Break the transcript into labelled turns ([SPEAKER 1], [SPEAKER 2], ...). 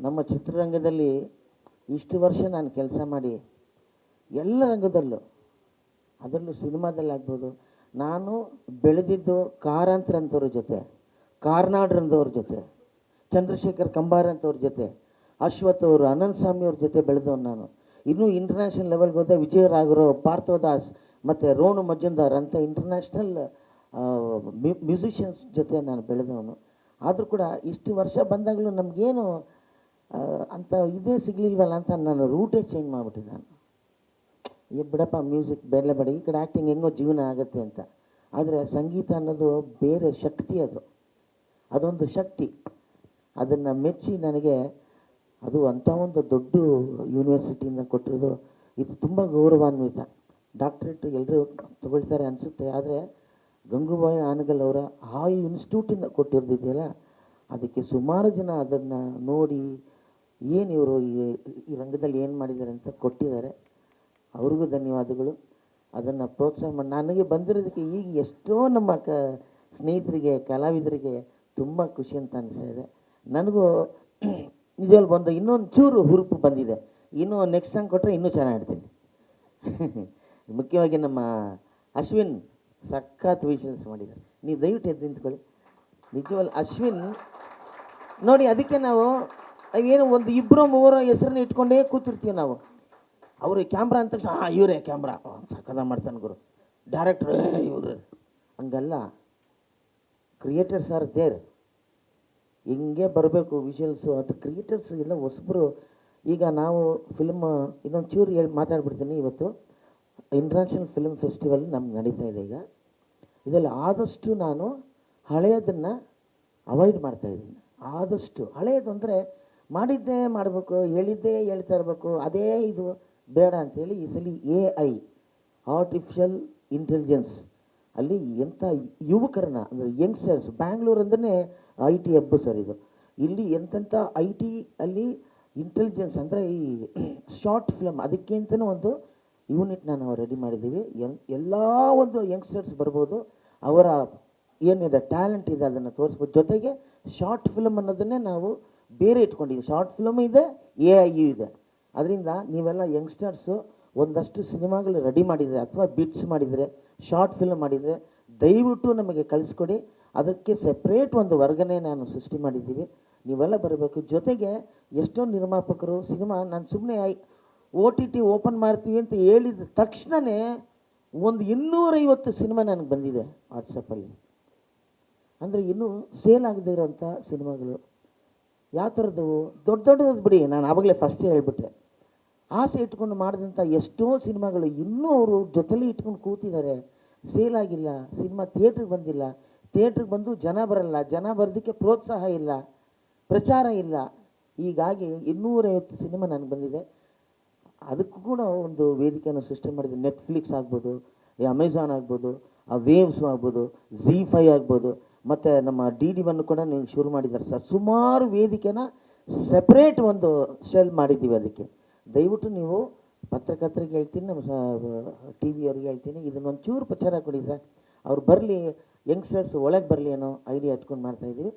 [SPEAKER 1] ನಮ್ಮ ಚಿತ್ರರಂಗದಲ್ಲಿ ಇಷ್ಟು ವರ್ಷ ನಾನು ಕೆಲಸ ಮಾಡಿ ಎಲ್ಲ ರಂಗದಲ್ಲೂ, ಅದರಲ್ಲೂ ಸಿನಿಮಾದಲ್ಲಿ ಆಗ್ಬೋದು, ನಾನು ಬೆಳೆದಿದ್ದು ಕಾರಂತರ ಅಂತವ್ರ ಜೊತೆ, ಕಾರ್ನಾಡ್ರಂಥವ್ರ ಜೊತೆ, ಚಂದ್ರಶೇಖರ್ ಕಂಬಾರ ಅಂತವ್ರ ಜೊತೆ, ಅಶ್ವಥ್ ಅವರು, ಅನಂತ್ ಸ್ವಾಮಿ ಅವ್ರ ಜೊತೆ ಬೆಳೆದವನು ನಾನು. ಇನ್ನೂ ಇಂಟರ್ನ್ಯಾಷನಲ್ ಲೆವೆಲ್ಗೆ ಹೋದೆ, ವಿಜಯರಾಘವರು, ಪಾರ್ಥೋದಾಸ್ ಮತ್ತು ರೋಣು ಮಜುಂದಾರ್ ಅಂತ ಇಂಟರ್ನ್ಯಾಷನಲ್ ಮ್ಯೂಸಿಷಿಯನ್ಸ್ ಜೊತೆ ನಾನು ಬೆಳೆದವನು. ಆದರೂ ಕೂಡ ಇಷ್ಟು ವರ್ಷ ಬಂದಾಗಲೂ ನಮಗೇನು ಅಂತ ಇದೇ ಸಿಗಲಿಲ್ವಲ್ಲ ಅಂತ ನಾನು ರೂಟೇ ಚೇಂಜ್ ಮಾಡಿಬಿಟ್ಟಿದ್ದೆ. ನಾನು ಬಿಡಪ್ಪ ಮ್ಯೂಸಿಕ್ ಬೇರೆ ಬೇಡ, ಈ ಕಡೆ ಆ್ಯಕ್ಟಿಂಗ್ ಹೆಂಗೋ ಜೀವನ ಆಗುತ್ತೆ ಅಂತ. ಆದರೆ ಸಂಗೀತ ಅನ್ನೋದು ಬೇರೆ ಶಕ್ತಿ, ಅದೊಂದು ಶಕ್ತಿ. ಅದನ್ನು ಮೆಚ್ಚಿ ನನಗೆ ಅದು ಅಂಥ ಒಂದು ದೊಡ್ಡ ಯೂನಿವರ್ಸಿಟಿಯಿಂದ ಕೊಟ್ಟಿರೋದು, ಇದು ತುಂಬ ಗೌರವಾನ್ವಿತ. ಡಾಕ್ಟ್ರೇಟ್ ಎಲ್ಲರೂ ತಗೊಳ್ತಾರೆ ಅನಿಸುತ್ತೆ, ಆದರೆ ಗಂಗೂಬಾಯಿ ಹಾನಗಲ್ ಅವರ ಆ ಇನ್ಸ್ಟಿಟ್ಯೂಟಿಂದ ಕೊಟ್ಟಿರೋದಿದೆಯಲ್ಲ, ಅದಕ್ಕೆ ಸುಮಾರು ಜನ ಅದನ್ನು ನೋಡಿ ಏನು ಇವರು ಈ ರಂಗದಲ್ಲಿ ಏನು ಮಾಡಿದ್ದಾರೆ ಅಂತ ಕೊಟ್ಟಿದ್ದಾರೆ. ಅವ್ರಿಗೂ ಧನ್ಯವಾದಗಳು. ಅದನ್ನು ಪ್ರೋತ್ಸಾಹ ಮಾಡಿ ನನಗೆ ಬಂದಿರೋದಕ್ಕೆ ಈಗ ಎಷ್ಟೋ ನಮ್ಮ ಸ್ನೇಹಿತರಿಗೆ, ಕಲಾವಿದರಿಗೆ ತುಂಬ ಖುಷಿ ಅಂತ ಅನಿಸ್ತಾ ಇದೆ. ನನಗೂ ನಿಜವಾಗ್ಲೂ ಬಂದು ಇನ್ನೊಂದು ಚೂರು ಹುರುಪು ಬಂದಿದೆ. ಇನ್ನೂ ನೆಕ್ಸ್ಟ್ ಸಾಂಗ್ ಕೊಟ್ಟರೆ ಇನ್ನೂ ಚೆನ್ನಾಗಿ ಆಡ್ತೀನಿ. ಮುಖ್ಯವಾಗಿ ನಮ್ಮ ಅಶ್ವಿನ್ ಸಖತ್ ವಿಷನ್ಸ್ ಮಾಡಿದ್ದಾರೆ. ನೀವು ದಯವಿಟ್ಟು ಎದ್ದು ನಿಂತ್ಕೊಳ್ಳಿ. ನಿಜವಲ್ಲ ಅಶ್ವಿನ್ ನೋಡಿ, ಅದಕ್ಕೆ ನಾವು ಏನು ಒಂದು ಇಬ್ಬರು ಮೂವರ ಹೆಸರನ್ನ ಇಟ್ಕೊಂಡೇ ಕೂತಿರ್ತೀವಿ ನಾವು. ಅವರು ಕ್ಯಾಮ್ರಾ ಅಂತ ತಕ್ಷಣ ಇವರೇ ಕ್ಯಾಮ್ರಾ ಸಖದ ಮಾಡ್ತಾನೆ ಗುರು, ಡೈರೆಕ್ಟ್ರ್ ಇವರು, ಹಂಗಲ್ಲ. ಕ್ರಿಯೇಟರ್ಸ್ ಆರ್ ದೇರ್, ಹಿಂಗೆ ಬರಬೇಕು ವಿಷುವಲ್ಸು. ಅದು ಕ್ರಿಯೇಟರ್ಸ್ ಎಲ್ಲ ಹೊಸಬ್ರು. ಈಗ ನಾವು ಫಿಲ್ಮ್ ಇನ್ನೊಂದು ಚೂರು ಮಾತಾಡ್ಬಿಡ್ತೀನಿ. ಇವತ್ತು ಇಂಟರ್ನ್ಯಾಷನಲ್ ಫಿಲ್ಮ್ ಫೆಸ್ಟಿವಲ್ ನಮ್ಗೆ ನಡೀತಾ ಇದೆ. ಈಗ ಇದರಲ್ಲಿ ಆದಷ್ಟು ನಾನು ಹಳೆಯದನ್ನು ಅವಾಯ್ಡ್ ಮಾಡ್ತಾಯಿದ್ದೀನಿ. ಆದಷ್ಟು ಹಳೆಯದು ಅಂದರೆ ಮಾಡಿದ್ದೇ ಮಾಡಬೇಕು, ಹೇಳಿದ್ದೇ ಹೇಳ್ತಾ ಇರಬೇಕು, ಅದೇ ಇದು ಬೇಡ ಅಂಥೇಳಿ ಈ ಸಲ AI ಆರ್ಟಿಫಿಷಿಯಲ್ ಇಂಟೆಲಿಜೆನ್ಸ್ ಅಲ್ಲಿ ಎಂಥ ಯುವಕರನ್ನ ಅಂದರೆ ಯಂಗ್ಸ್ಟರ್ಸ್, ಬ್ಯಾಂಗ್ಳೂರು ಅಂದ್ರೆ IT ಹಬ್ಬ ಸರ್ ಇದು. ಇಲ್ಲಿ ಎಂತೆಂಥ IT ಅಲ್ಲಿ ಇಂಟೆಲಿಜೆನ್ಸ್ ಅಂದರೆ ಈ ಶಾರ್ಟ್ ಫಿಲಮ್, ಅದಕ್ಕೆ ಅಂತಲೂ ಒಂದು ಯೂನಿಟ್ನ ನಾವು ರೆಡಿ ಮಾಡಿದ್ದೀವಿ. ಎಲ್ಲ ಒಂದು ಯಂಗ್ಸ್ಟರ್ಸ್ ಬರ್ಬೋದು, ಅವರ ಏನಿದೆ ಟ್ಯಾಲೆಂಟ್ ಇದೆ ಅದನ್ನು ತೋರಿಸ್ಬೋದು. ಜೊತೆಗೆ ಶಾರ್ಟ್ ಫಿಲಮ್ ಅನ್ನೋದನ್ನೇ ನಾವು ಬೇರೆ ಇಟ್ಕೊಂಡಿದ್ದೀವಿ. ಶಾರ್ಟ್ ಫಿಲಮ್ ಇದೆ, AI ಇದೆ. ಅದರಿಂದ ನೀವೆಲ್ಲ ಯಂಗ್ಸ್ಟರ್ಸು ಒಂದಷ್ಟು ಸಿನಿಮಾಗಳು ರೆಡಿ ಮಾಡಿದರೆ ಅಥವಾ ಬಿಟ್ಸ್ ಮಾಡಿದರೆ, ಶಾರ್ಟ್ ಫಿಲ್ಮ್ ಮಾಡಿದರೆ ದಯವಿಟ್ಟು ನಮಗೆ ಕಳಿಸ್ಕೊಡಿ. ಅದಕ್ಕೆ ಸೆಪ್ರೇಟ್ ಒಂದು ವರ್ಗನೇ ನಾನು ಸೃಷ್ಟಿ ಮಾಡಿದ್ದೀವಿ. ನೀವೆಲ್ಲ ಬರಬೇಕು. ಜೊತೆಗೆ ಎಷ್ಟೋ ನಿರ್ಮಾಪಕರು ಸಿನಿಮಾ ನಾನು ಸುಮ್ಮನೆ OTT ಓಪನ್ ಮಾಡ್ತೀವಿ ಅಂತ ಹೇಳಿದ ತಕ್ಷಣವೇ ಒಂದು 250 ಸಿನಿಮಾ ನನಗೆ ಬಂದಿದೆ ವಾಟ್ಸಪ್ಪಲ್ಲಿ. ಅಂದರೆ ಇನ್ನೂ ಸೇಲ್ ಆಗದೇ ಇರೋಂಥ ಸಿನಿಮಾಗಳು. ಯಾವ ಥರದ್ದು ದೊಡ್ಡದು ಬಿಡಿ, ನಾನು ಆವಾಗಲೇ ಫಸ್ಟೇ ಹೇಳ್ಬಿಟ್ಟೆ. ಆಸೆ ಇಟ್ಕೊಂಡು ಮಾಡಿದಂಥ ಎಷ್ಟೋ ಸಿನಿಮಾಗಳು ಇನ್ನೂ ಅವರು ಜೊತೆಲಿ ಇಟ್ಕೊಂಡು ಕೂತಿದ್ದಾರೆ, ಸೇಲ್ ಆಗಿಲ್ಲ. ಸಿನಿಮಾ ಥಿಯೇಟ್ರಿಗೆ ಬಂದಿಲ್ಲ, ಥಿಯೇಟ್ರಿಗೆ ಬಂದು ಜನ ಬರಲ್ಲ, ಜನ ಬರೋದಕ್ಕೆ ಪ್ರೋತ್ಸಾಹ ಇಲ್ಲ, ಪ್ರಚಾರ ಇಲ್ಲ. ಹೀಗಾಗಿ 250 ಸಿನಿಮಾ ನನಗೆ ಬಂದಿದೆ. ಅದಕ್ಕೂ ಕೂಡ ಒಂದು ವೇದಿಕೆಯನ್ನು ಸೃಷ್ಟಿ ಮಾಡಿದೆ. ನೆಟ್ಫ್ಲಿಕ್ಸ್ ಆಗ್ಬೋದು, ಅಮೆಝಾನ್ ಆಗ್ಬೋದು, ವೇವ್ಸ್ ಆಗ್ಬೋದು, ZEE5 ಆಗ್ಬೋದು, ಮತ್ತು ನಮ್ಮ DD1 ಕೂಡ ನೀವು ಶುರು ಮಾಡಿದ್ದಾರೆ ಸರ್. ಸುಮಾರು ವೇದಿಕೆನ ಸೆಪ್ರೇಟ್ ಒಂದು ಶೆಲ್ ಮಾಡಿದ್ದೀವಿ. ಅದಕ್ಕೆ ದಯವಿಟ್ಟು ನೀವು ಪತ್ರಕರ್ತರಿಗೆ ಹೇಳ್ತೀನಿ, ನಮ್ಮ TV ಅವ್ರಿಗೆ ಹೇಳ್ತೀನಿ, ಇದನ್ನೊಂದು ಚೂರು ಪ್ರಚಾರ ಕೊಡಿ ಸರ್. ಅವ್ರು ಬರಲಿ, ಯಂಗ್ಸ್ಟರ್ಸ್ ಒಳಗೆ ಬರಲಿ ಅನ್ನೋ ಐಡಿಯಾ ಇಟ್ಕೊಂಡು ಮಾಡ್ತಾಯಿದ್ದೀವಿ.